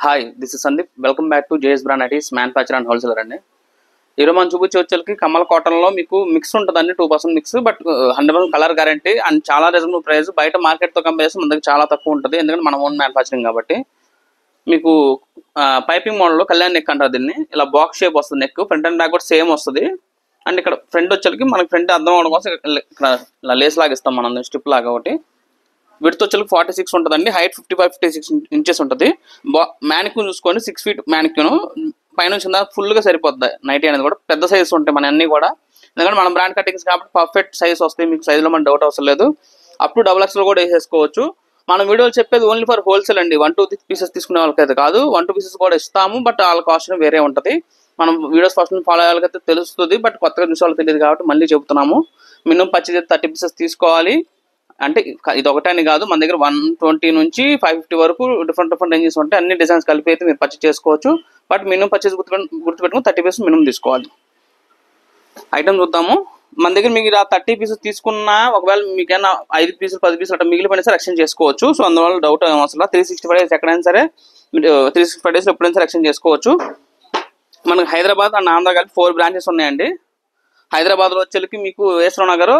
Hi, this is Sandeep. Welcome back to JS brand ITs manufacture and wholesaler అండి. ఈరోజు మనం చూపించే వచ్చేకి కమల్ కాటన్లో మీకు మిక్స్ ఉంటుందండి, 2% mix, but 100% colour guarantee and చాలా రీజనబుల్ ప్రైస్. బయట మార్కెట్తో కంపేర్ చేస్తే మన దగ్గర చాలా తక్కువ ఉంటుంది, ఎందుకంటే మన ఓన్ మ్యానుఫ్యాక్చరింగ్ కాబట్టి. మీకు పైపింగ్ మోడల్లో కళ్యాణ్ నెక్ అంటారు దీన్ని. ఇలా బాక్స్ షేప్ వస్తుంది నెక్, ఫ్రంట్ అండ్ బ్యాక్ కూడా సేమ్ వస్తుంది. అండ్ ఇక్కడ ఫ్రంట్ వచ్చేకి మనకి ఫ్రంట్ అర్థం అవడం కోసం ఇక్కడ ఇలా లేస్ లాగా ఇస్తాం మనం, స్ట్రిప్ లాగా ఒకటి. విడ్త్ వచ్చేకి 46 ఉంటుందండి, హైట్ 55-56 ఇంచెస్ ఉంటుంది. మ్యానిక్యూన్ చూసుకోండి, 6 feet మ్యానిక్యూన్. పైన ఫుల్గా సరిపోద్ది నైటీ అనేది కూడా. పెద్ద సైజెస్ ఉంటాయి మన అన్ని కూడా, ఎందుకంటే మనం బ్రాండ్ కటింగ్స్ కాబట్టి పర్ఫెక్ట్ సైజ్ వస్తాయి. మీకు సైజులో మన డౌట్ అవసరం లేదు. అప్ టు XXL కూడా వేసేసుకోవచ్చు. మనం వీడియోలు చెప్పేది ఓన్లీ ఫర్ హోల్సేల్ అండి. 1-2 పీసెస్ తీసుకునే వాళ్ళకైతే కాదు, 1-2 పీసెస్ కూడా ఇస్తాము, బట్ వాళ్ళ కాస్ట్ వేరే ఉంటుంది. మనం వీడియోస్ ఫస్ట్ ఫాలో అయ్యే వాళ్ళకైతే తెలుస్తుంది, బట్ కొత్తగా చూసే వాళ్ళకి తెలియదు కాబట్టి మళ్ళీ చెబుతున్నాము. మినిమం పర్చేజ్ 30 pieces తీసుకోవాలి. అంటే ఇది ఒకటని కాదు, మన దగ్గర 120 నుంచి 550 వరకు డిఫరెంట్ రేంజెస్ ఉంటాయి. అన్ని డిజైన్స్ కలిపి అయితే మీరు పర్చేజ్ చేసుకోవచ్చు, బట్ మినిమం పర్చేజ్ గుర్తుపెట్టుకుని 30 pieces మినిమం తీసుకోవాలి. ఐటమ్ చూద్దాము. మన దగ్గర మీకు 30 pieces తీసుకున్నా, ఒకవేళ మీకైనా 5 pieces 10 pieces అట్లా మిగిలిపోయినా సరే ఎక్స్చేంజ్ చేసుకోవచ్చు. సో అందువల్ల డౌట్ అవసరం. 365 days ఎక్కడైనా సరే, 365 days ఎప్పుడైనా సరే ఎక్స్చేంజ్ చేసుకోవచ్చు. మనకు హైదరాబాద్ అండ్ ఆంధ్ర కలిపి 4 branches ఉన్నాయండి. హైదరాబాద్లో వచ్చేకి మీకు వేసరావు నగర్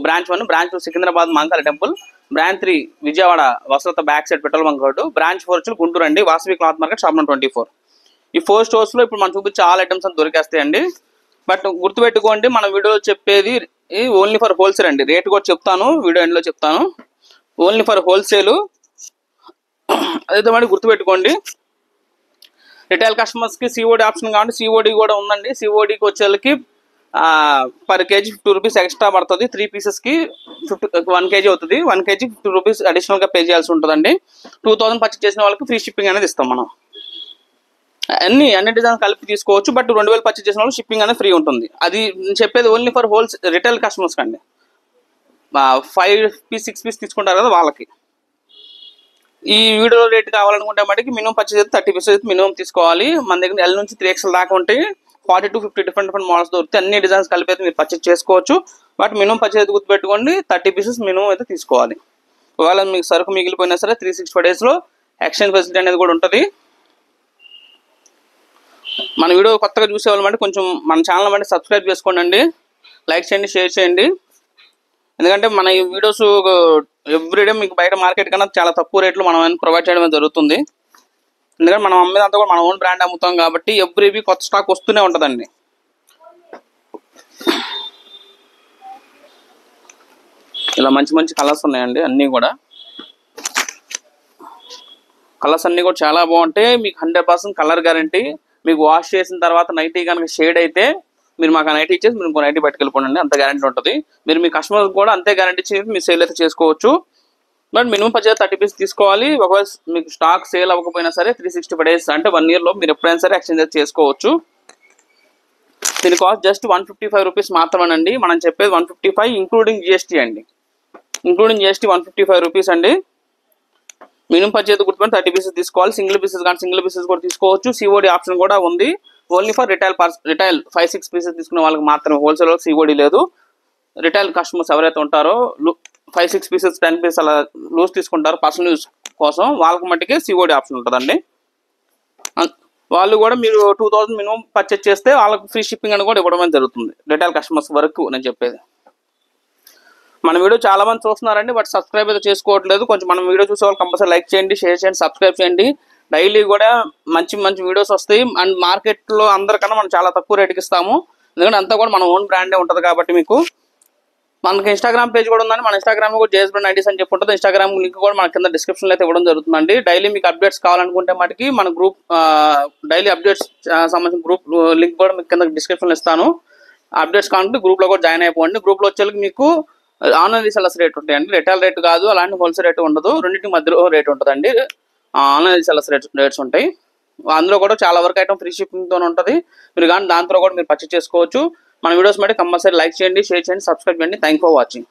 branch 1, branch 2 Secunderabad Mahankali temple, branch 3 Vijayawada వసరత back side petrol bunk road, branch 4 వచ్చి గుంటూరు అండి, Vasavi cloth market, shop number 24. ఈ 4 stores లో ఇప్పుడు మనం చూపించే ఆల్ ఐటమ్స్ అని దొరికేస్తాయండి. బట్ గుర్తుపెట్టుకోండి, మన వీడియోలో చెప్పేది ఓన్లీ ఫర్ హోల్సేల్ అండి. రేట్ కూడా చెప్తాను, వీడియో ఎండ్లో చెప్తాను. Only for wholesale. అదైతే మరి గుర్తుపెట్టుకోండి. రిటైల్ కస్టమర్స్కి COD ఆప్షన్ కాబట్టి COD కూడా ఉందండి. CODకి వచ్చేళ్ళకి పర్ కేజీ 50 రూపీస్ ఎక్స్ట్రా పడుతుంది. 3 pieces-కి 1 kg అవుతుంది. 1 kg 50 రూపీస్ అడిషనల్గా పే చేయాల్సి ఉంటుందండి. 2000 పర్చేజ్ చేసిన వాళ్ళకి ఫ్రీ షిప్పింగ్ అనేది ఇస్తాం మనం. అన్ని డిజైన్స్ కలిపి తీసుకోవచ్చు, బట్ 2000 పర్చేజ్ చేసిన వాళ్ళు షిప్పింగ్ అనేది ఫ్రీ ఉంటుంది. అది చెప్పేది ఓన్లీ ఫర్ హోల్సేల్ రిటైల్ కస్టమర్స్కి అండి. 5 piece 6 piece తీసుకుంటారు కదా వాళ్ళకి. ఈ వీడియో రేట్ కావాలనుకుంటే మటుకి మినిమం పర్చేజ్ అయితే 30 pieces అయితే మినిమం తీసుకోవాలి. మన దగ్గర L నుంచి 3XL దాకా ఉంటాయి. 40-50 డిఫరెంట్ మోడల్స్ దొరుకుతాయి. అన్ని డిజైన్స్ కలిపి అయితే మీరు పర్చేజ్ చేసుకోవచ్చు, బట్ మినిమం పర్చేజ్ గుర్తుపెట్టుకోండి, 30 pieces మినిమం అయితే తీసుకోవాలి. ఒకవేళ మీకు సరుకు మిగిలిపోయినా సరే 365 days ఎక్స్చేంజ్ ఫెసిలిటీ అనేది కూడా ఉంటుంది. మన వీడియో కొత్తగా చూసేవాళ్ళం అంటే కొంచెం మన ఛానల్ అంటే సబ్స్క్రైబ్ చేసుకోండి అండి, లైక్ చేయండి, షేర్ చేయండి. ఎందుకంటే మన ఈ వీడియోస్ ఎవ్రీడే మీకు బయట మార్కెట్ కన్నా చాలా తక్కువ రేట్లు మనం ప్రొవైడ్ చేయడం జరుగుతుంది. ఎందుకంటే మనం అమ్మేదంతా కూడా మన ఓన్ బ్రాండ్ అమ్ముతాం కాబట్టి ఎవ్రీ వీక్ కొత్త స్టాక్ వస్తూనే ఉంటుందండి. ఇలా మంచి కలర్స్ ఉన్నాయండి. అన్నీ కూడా కలర్స్ అన్నీ కూడా చాలా బాగుంటాయి. మీకు 100% కలర్ గ్యారంటీ. మీకు వాష్ చేసిన తర్వాత నైటీ కనుక షేడ్ అయితే మీరు మాకు ఆ నైటీ ఇచ్చేసి మీరు ఇంకో నైటీ పట్టుకెళ్ళిపోండి, అంత గ్యారంటీ ఉంటుంది. మీరు మీ కస్టమర్స్ కూడా అంతే గ్యారంటీ ఇచ్చి మీరు సేల్ అయితే చేసుకోవచ్చు, బట్ మినిమం పర్చేజ్ 30 pieces తీసుకోవాలి. ఒకవేళ మీకు స్టాక్ సేల్ అవ్వకపోయినా సరే 365 days అంటే 1 year లో మీరు ఎప్పుడైనా సరే ఎక్స్చేంజ్ చేసుకోవచ్చు. దీని కాస్ట్ జస్ట్ 155 రూపీస్ మాత్రమేనండి. మనం చెప్పేది 155 ఇంక్లూడింగ్ GST అండి. ఇంక్లూడింగ్ GST 155 రూపీస్ అండి. మినిమం పర్చేజ్ గుర్తుపెట్టి 30 pieces తీసుకోవాలి. సింగిల్ పీసెస్ కూడా తీసుకోవచ్చు. COD ఆప్షన్ కూడా ఉంది. ఓన్లీ ఫర్ రిటైల్ 5-6 pieces తీసుకునే వాళ్ళకి మాత్రమే. హోల్సేల్ వాళ్ళకి COD లేదు. రిటైల్ కస్టమర్స్ ఎవరైతే ఉంటారో 5-6 pieces 10 pieces అలా లూజ్ తీసుకుంటారు పర్సనల్ యూజ్ కోసం, వాళ్ళకి మట్టికే COD ఆప్షన్ ఉంటుందండి. వాళ్ళు కూడా మీరు 2000 మినిమం పర్చేజ్ చేస్తే వాళ్ళకి ఫ్రీ షిప్పింగ్ అని కూడా ఇవ్వడం జరుగుతుంది, రిటైల్ కస్టమర్స్ వరకు నేను చెప్పేది. మన వీడియో చాలా మంది చూస్తున్నారండి, బట్ సబ్స్క్రైబ్ అయితే చేసుకోవట్లేదు. కొంచెం మనం వీడియో చూసే వాళ్ళు కంపల్సరీ లైక్ చేయండి, షేర్ చేయండి, సబ్స్క్రైబ్ చేయండి. డైలీ కూడా మంచి వీడియోస్ వస్తాయి. అండ్ మార్కెట్లో అందరికన్నా మనం చాలా తక్కువ రేటుకి ఇస్తాము, ఎందుకంటే అంతా కూడా మన ఓన్ బ్రాండే ఉంటుంది కాబట్టి. మీకు మనకి ఇన్స్టాగ్రామ్ పేజ్ కూడా ఉందండి. మన ఇన్స్టాగ్రామ్ కూడా జేఎస్ బ్రాండ్ ఐటీస్ అని చెప్పి ఉంటుంది. ఇన్స్టాగ్రామ్ లింక్ కూడా మన కింద డిస్క్రిప్షన్లో అయితే ఇవ్వడం జరుగుతుందండి. డైలీ మీకు అప్డేట్స్ కావాలనుకుంటే మటుకి మన గ్రూప్ డైలీ అప్డేట్స్ సంబంధించిన గ్రూప్ లింక్ కూడా మీకు కింద డిస్క్రిప్షన్లో ఇస్తాను. అప్డేట్స్ కావాలంటే గ్రూప్లో కూడా జాయిన్ అయిపోండి. గ్రూప్లో వచ్చేకి మీకు ఆన్లైన్ రీసెల్లర్స్ రేట్ ఉంటాయండి. రిటైల్ రేట్ కాదు, అలాంటి హోల్సేల్ రేట్ ఉండదు, రెండింటి మధ్యలో రేట్ ఉంటుందండి. ఆన్లైన్ రీసెల్లర్స్ రేట్స్ ఉంటాయి. అందులో కూడా చాలా వరకు ఐటమ్ ఫ్రీ షిప్పింగ్తో ఉంటుంది. మీరు కానీ దాంతో కూడా మీరు పర్చేజ్ చేసుకోవచ్చు. మన వీడియోస్ మట్టి కంపల్సరీ లైక్ చేయండి, షేర్ చేయండి, సబ్స్క్రైబ్ చేయండి. Thank for watching.